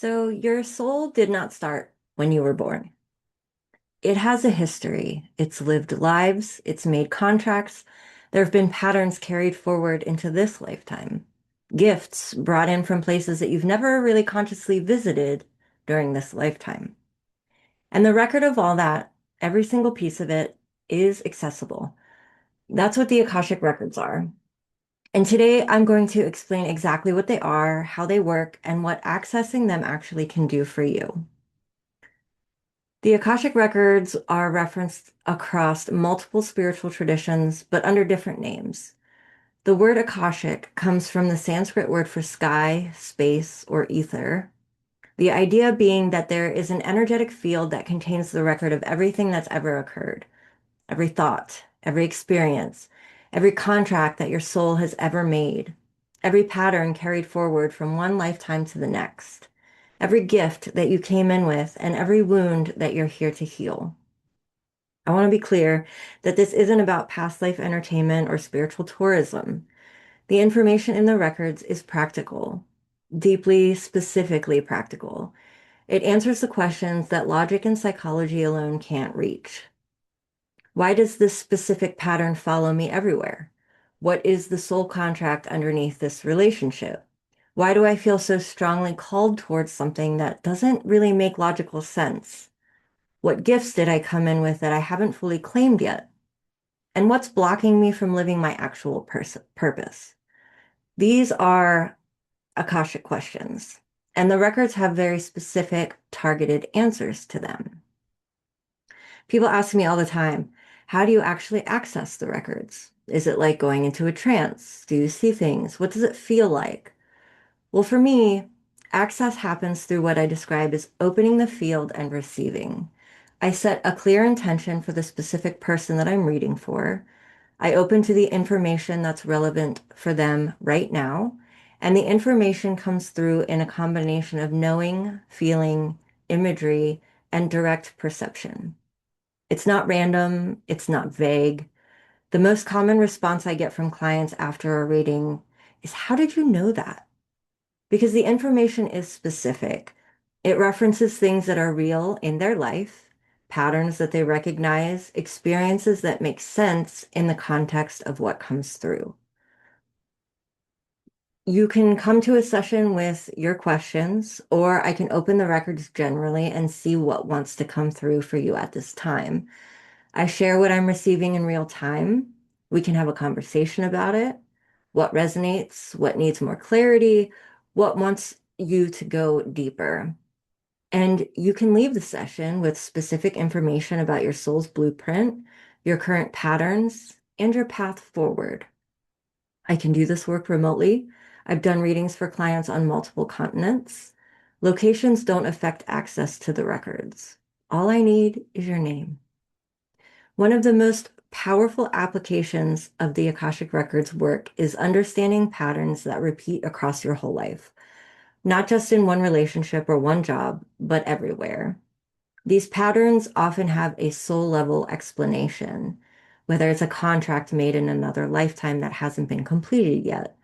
So, your soul did not start when you were born. It has a history. It's lived lives, it's made contracts. There have been patterns carried forward into this lifetime, gifts brought in from places that you've never really consciously visited during this lifetime. And the record of all that, every single piece of it, is accessible. That's what the Akashic Records are. And today I'm going to explain exactly what they are, how they work, and what accessing them actually can do for you. The Akashic Records are referenced across multiple spiritual traditions, but under different names. The word Akashic comes from the Sanskrit word for sky, space, or ether. The idea being that there is an energetic field that contains the record of everything that's ever occurred, every thought, every experience, every contract that your soul has ever made, every pattern carried forward from one lifetime to the next, every gift that you came in with, and every wound that you're here to heal. I want to be clear that this isn't about past life entertainment or spiritual tourism. The information in the records is practical, deeply, specifically practical. It answers the questions that logic and psychology alone can't reach. Why does this specific pattern follow me everywhere? What is the soul contract underneath this relationship? Why do I feel so strongly called towards something that doesn't really make logical sense? What gifts did I come in with that I haven't fully claimed yet? And what's blocking me from living my actual purpose? These are Akashic questions, and the records have very specific, targeted answers to them. People ask me all the time, how do you actually access the records? Is it like going into a trance? Do you see things? What does it feel like? Well, for me, access happens through what I describe as opening the field and receiving. I set a clear intention for the specific person that I'm reading for. I open to the information that's relevant for them right now, and the information comes through in a combination of knowing, feeling, imagery, and direct perception. It's not random, it's not vague. The most common response I get from clients after a reading is, how did you know that? Because the information is specific. It references things that are real in their life, patterns that they recognize, experiences that make sense in the context of what comes through. You can come to a session with your questions, or I can open the records generally and see what wants to come through for you at this time. I share what I'm receiving in real time. We can have a conversation about it, what resonates, what needs more clarity, what wants you to go deeper. And you can leave the session with specific information about your soul's blueprint, your current patterns, and your path forward. I can do this work remotely. I've done readings for clients on multiple continents. Locations don't affect access to the records. All I need is your name. One of the most powerful applications of the Akashic Records work is understanding patterns that repeat across your whole life, not just in one relationship or one job, but everywhere. These patterns often have a soul level explanation, whether it's a contract made in another lifetime that hasn't been completed yet,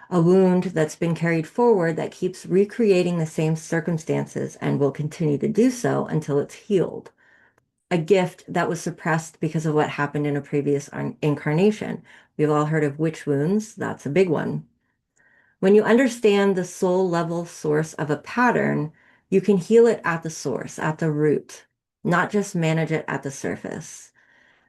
a wound that's been carried forward that keeps recreating the same circumstances and will continue to do so until it's healed, a gift that was suppressed because of what happened in a previous incarnation. We've all heard of witch wounds. That's a big one. When you understand the soul level source of a pattern, you can heal it at the source, at the root, not just manage it at the surface.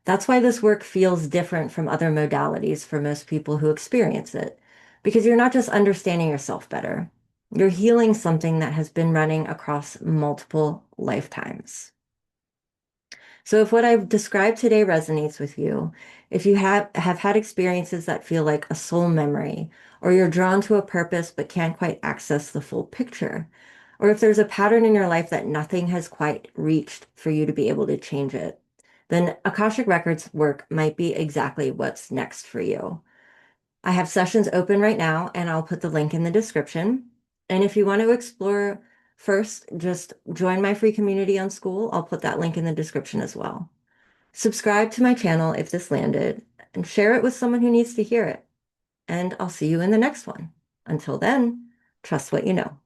That's why this work feels different from other modalities for most people who experience it, because you're not just understanding yourself better, you're healing something that has been running across multiple lifetimes. So if what I've described today resonates with you, if you have had experiences that feel like a soul memory, or you're drawn to a purpose but can't quite access the full picture, or if there's a pattern in your life that nothing has quite reached for you to be able to change it, then Akashic Records work might be exactly what's next for you. I have sessions open right now, and I'll put the link in the description. And if you want to explore first, just join my free community on School. I'll put that link in the description as well. Subscribe to my channel if this landed, and share it with someone who needs to hear it. And I'll see you in the next one. Until then, trust what you know.